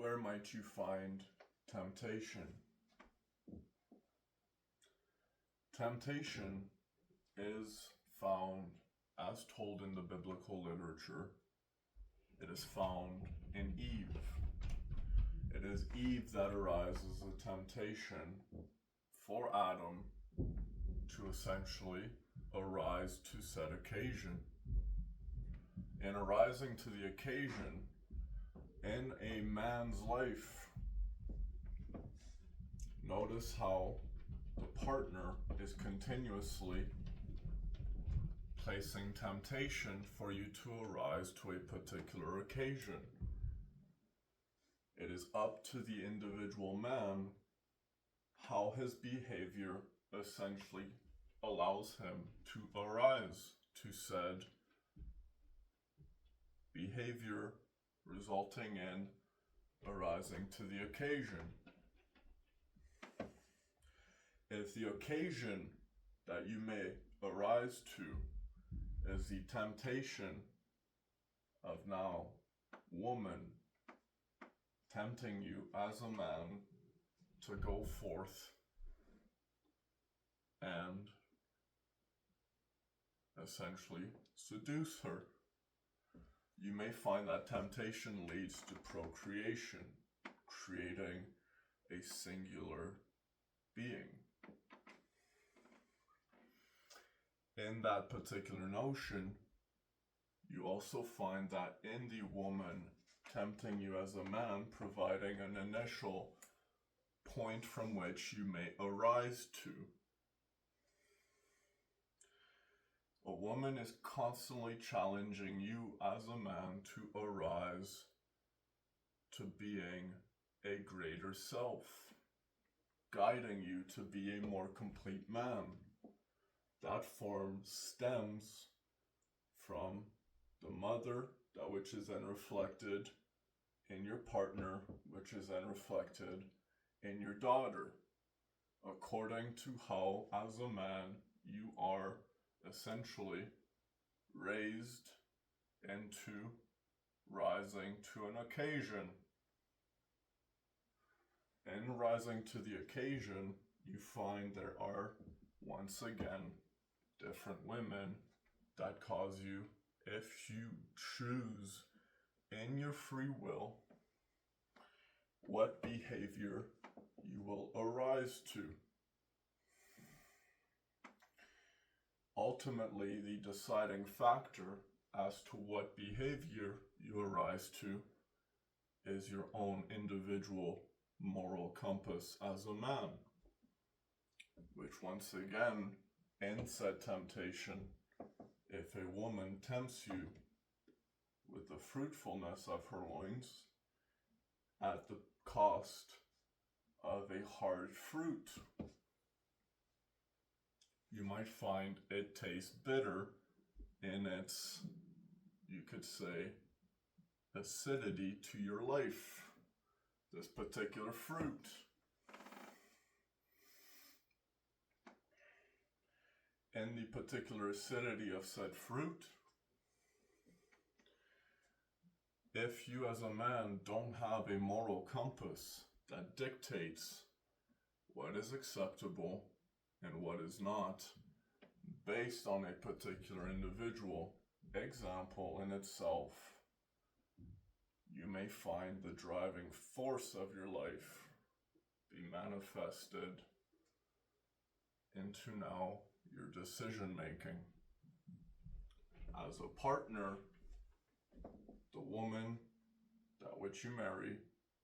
where might you find temptation? Temptation is found, as told in the biblical literature, it is found in Eve. It is Eve that arises a temptation for Adam to essentially arise to said occasion. In arising to the occasion, in a man's life, notice how the partner is continuously placing temptation for you to arise to a particular occasion. It is up to the individual man how his behavior essentially allows him to arise to said behavior, resulting in arising to the occasion. If the occasion that you may arise to is the temptation of now woman tempting you as a man to go forth and essentially seduce her, you may find that temptation leads to procreation, creating a singular being. In that particular notion, you also find that in the woman tempting you as a man, providing an initial point from which you may arise to. A woman is constantly challenging you as a man to arise to being a greater self, guiding you to be a more complete man. That form stems from the mother, that which is then reflected in your partner, which is then reflected in your daughter, according to how, as a man, you are essentially raised into rising to an occasion. In rising to the occasion, you find there are, once again, different women that cause you, if you choose in your free will, what behavior you will arise to. Ultimately, the deciding factor as to what behavior you arise to is your own individual moral compass as a man, which once again, in said temptation, if a woman tempts you with the fruitfulness of her loins at the cost of a hard fruit, you might find it tastes bitter in its, you could say, acidity to your life, this particular fruit. In the particular acidity of said fruit, if you as a man don't have a moral compass that dictates what is acceptable and what is not, based on a particular individual example in itself, you may find the driving force of your life be manifested into now your decision making. As a partner, the woman that which you marry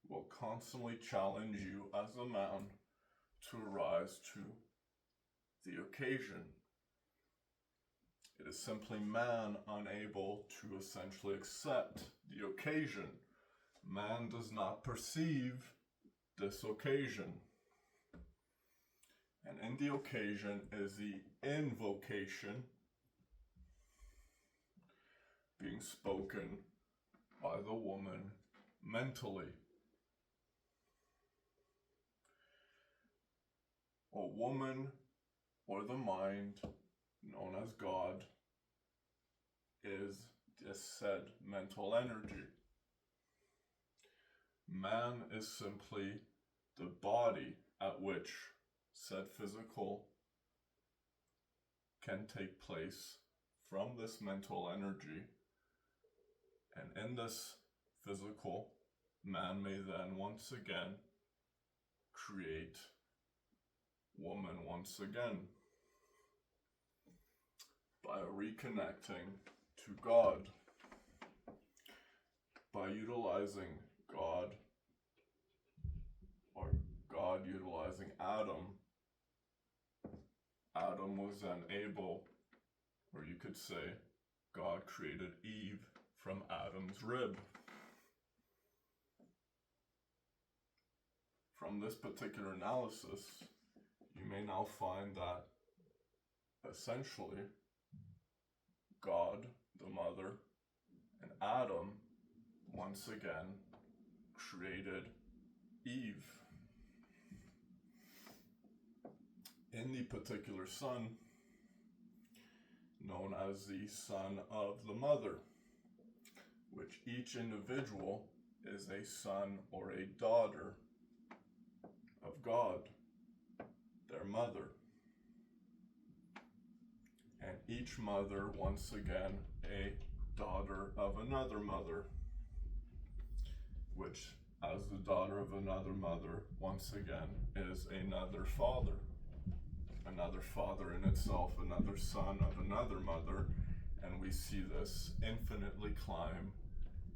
will constantly challenge you as a man to rise to the occasion. It is simply man unable to essentially accept the occasion. Man does not perceive this occasion. And in the occasion is the invocation being spoken by the woman mentally. A woman, or the mind, known as God, is this said mental energy. Man is simply the body at which said physical can take place from this mental energy. And in this physical, man may then once again create woman once again by reconnecting to God, by utilizing God, or God utilizing Adam. Adam was then able, or you could say, God created Eve from Adam's rib. From this particular analysis, you may now find that essentially God, the mother, and Adam once again created Eve. In the particular son, known as the son of the mother, which each individual is a son or a daughter of God, their mother. And each mother, once again, a daughter of another mother, which, as the daughter of another mother, once again, is another father. Another father in itself, another son of another mother, and we see this infinitely climb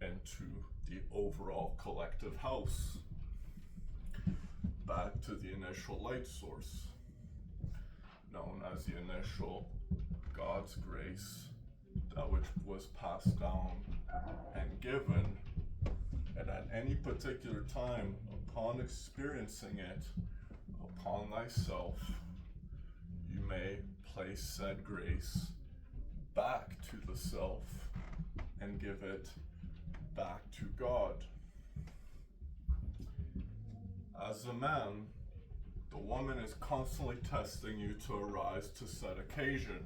into the overall collective house, back to the initial light source, known as the initial God's grace, that which was passed down and given, and at any particular time, upon experiencing it upon thyself, you may place said grace back to the self and give it back to God. As a man, the woman is constantly testing you to arise to said occasion,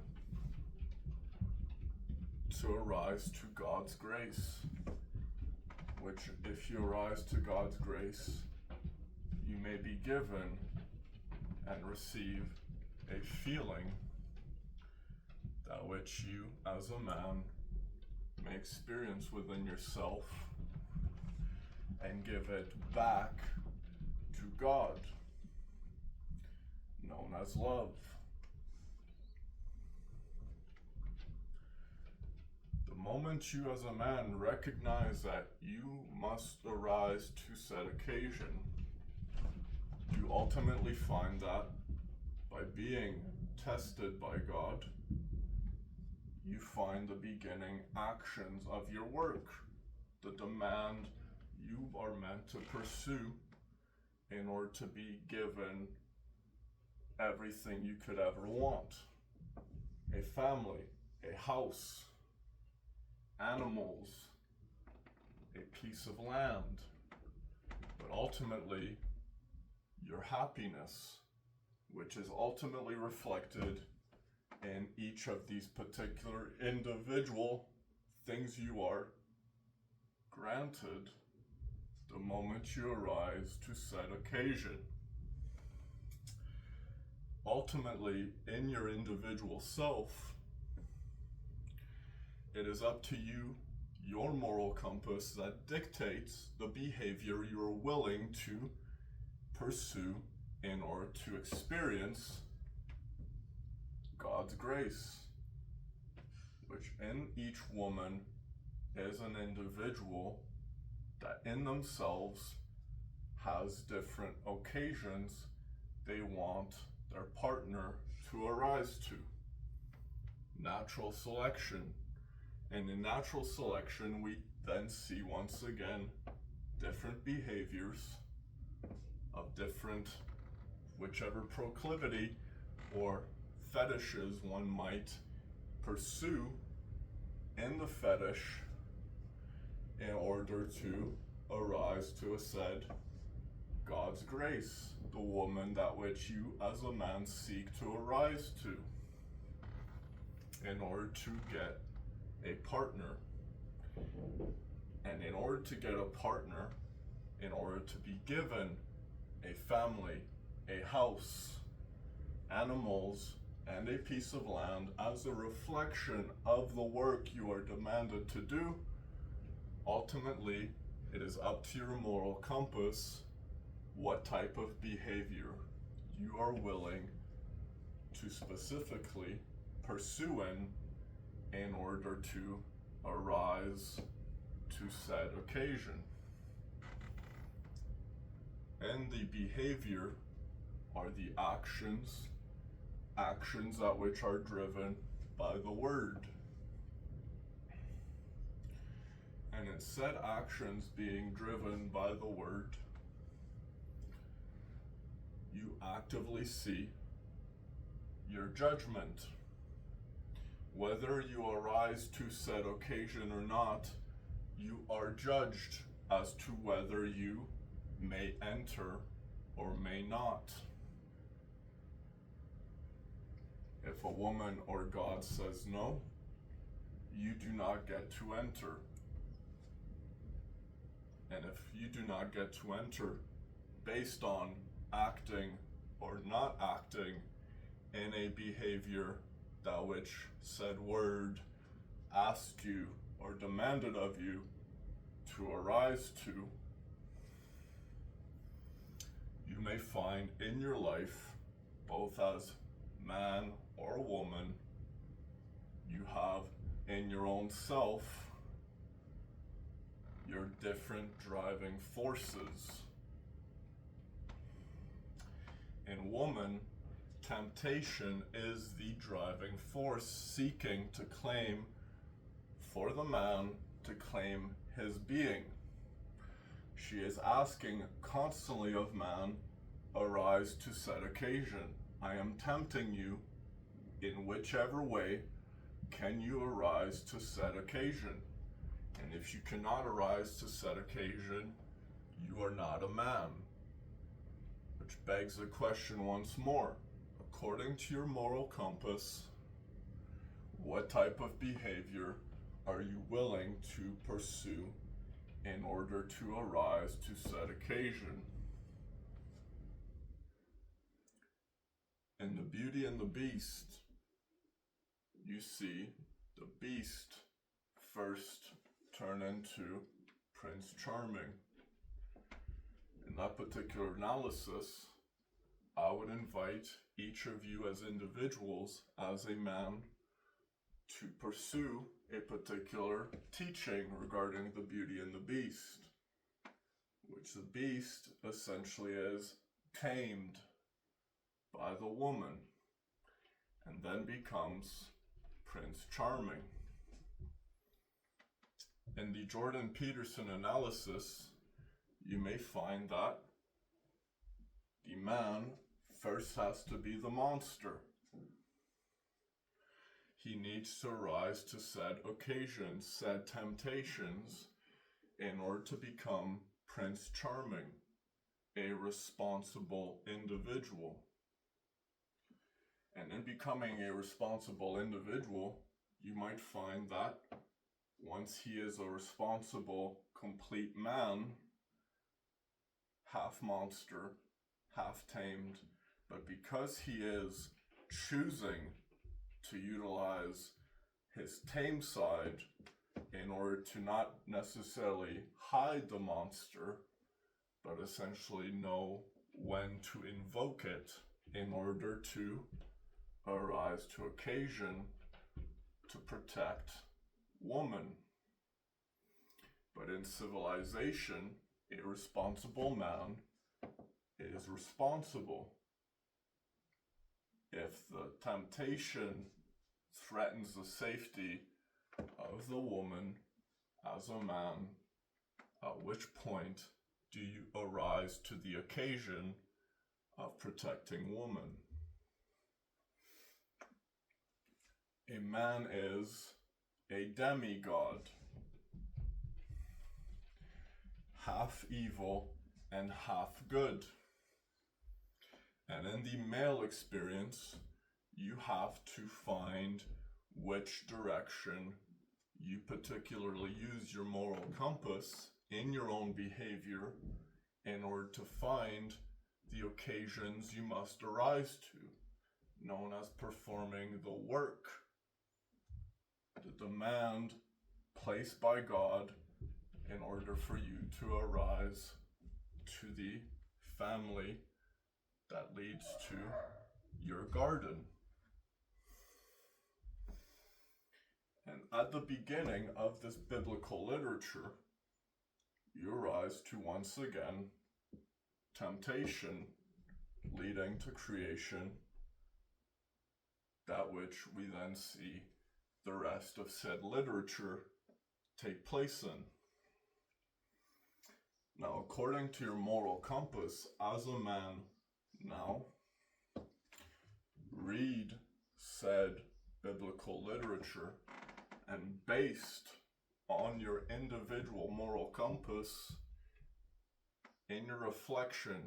to arise to God's grace, which if you arise to God's grace, you may be given and receive a feeling that which you as a man may experience within yourself and give it back to God, known as love. The moment you as a man recognize that you must arise to said occasion, you ultimately find that by being tested by God, you find the beginning actions of your work, the demand you are meant to pursue in order to be given everything you could ever want. A family, a house, animals, a piece of land, but ultimately your happiness, which is ultimately reflected in each of these particular individual things you are granted the moment you arise to said occasion. Ultimately, in your individual self, it is up to you, your moral compass, that dictates the behavior you are willing to pursue in order to experience God's grace, which in each woman is an individual that in themselves has different occasions they want their partner to arise to. Natural selection. And in natural selection, we then see once again different behaviors of different, whichever proclivity or fetishes one might pursue in the fetish in order to arise to a said God's grace, the woman that which you as a man seek to arise to in order to get a partner. And in order to get a partner, in order to be given a family, a house, animals, and a piece of land as a reflection of the work you are demanded to do, ultimately, it is up to your moral compass what type of behavior you are willing to specifically pursue in order to arise to said occasion. And the behavior are the actions that which are driven by the word. And in said actions being driven by the word, you actively see your judgment. Whether you arise to said occasion or not, you are judged as to whether you may enter or may not. If a woman or God says no, you do not get to enter. And if you do not get to enter based on acting or not acting in a behavior that which said word asked you or demanded of you to arise to, you may find in your life, both as man or woman, you have in your own self your different driving forces. In woman, temptation is the driving force seeking to claim for the man to claim his being. She is asking constantly of man, arise to said occasion. I am tempting you in whichever way can you arise to said occasion. And if you cannot arise to said occasion, you are not a man. Which begs the question once more, according to your moral compass, what type of behavior are you willing to pursue in order to arise to said occasion? In The Beauty and the Beast, you see the Beast first turn into Prince Charming. In that particular analysis, I would invite each of you as individuals, as a man, to pursue a particular teaching regarding the Beauty and the Beast, which the beast essentially is tamed by the woman and then becomes Prince Charming. In the Jordan Peterson analysis, you may find that the man first has to be the monster. He needs to rise to said occasions, said temptations, in order to become Prince Charming, a responsible individual. And in becoming a responsible individual, you might find that once he is a responsible, complete man, half monster, half tamed, but because he is choosing to utilize his tame side in order to not necessarily hide the monster, but essentially know when to invoke it in order to arise to occasion to protect woman. But in civilization, a responsible man is responsible. If the temptation threatens the safety of the woman as a man, at which point do you arise to the occasion of protecting woman? A man is a demigod, half evil and half good. And in the male experience, you have to find which direction you particularly use your moral compass in your own behavior in order to find the occasions you must arise to, known as performing the work, the demand placed by God in order for you to arise to the family that leads to your garden. And at the beginning of this biblical literature, you arise to once again temptation leading to creation, that which we then see the rest of said literature take place in. Now, according to your moral compass as a man now, read said biblical literature, and based on your individual moral compass, in your reflection,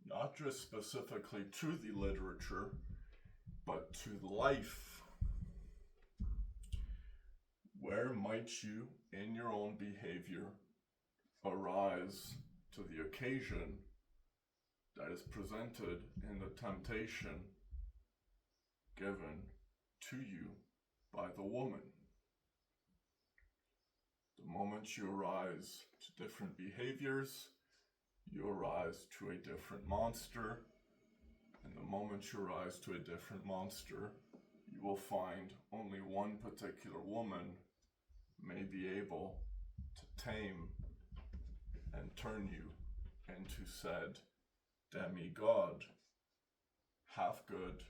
not just specifically to the literature, but to life, where might you, in your own behavior, arise to the occasion that is presented in the temptation given to you by the woman? The moment you arise to different behaviors, you arise to a different monster. And the moment you arise to a different monster, you will find only one particular woman may be able to tame and turn you into said demigod, half good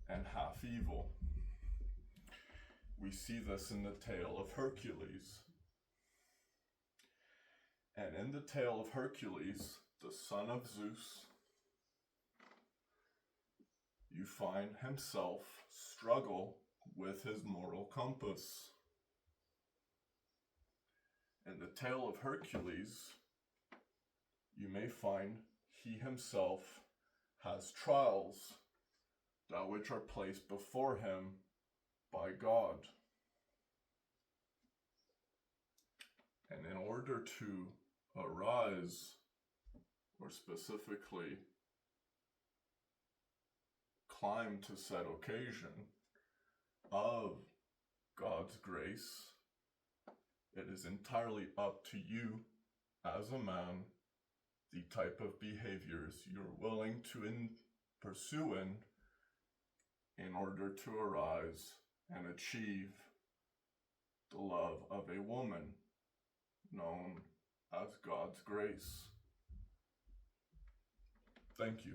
and half evil. We see this in the tale of Hercules. And in the tale of Hercules, the son of Zeus, you find himself struggle with his moral compass. In the tale of Hercules, you may find he himself has trials, that which are placed before him by God. And in order to arise, or specifically climb to said occasion of God's grace, it is entirely up to you as a man the type of behaviors you're willing to pursue in order to arise and achieve the love of a woman known as God's grace. Thank you.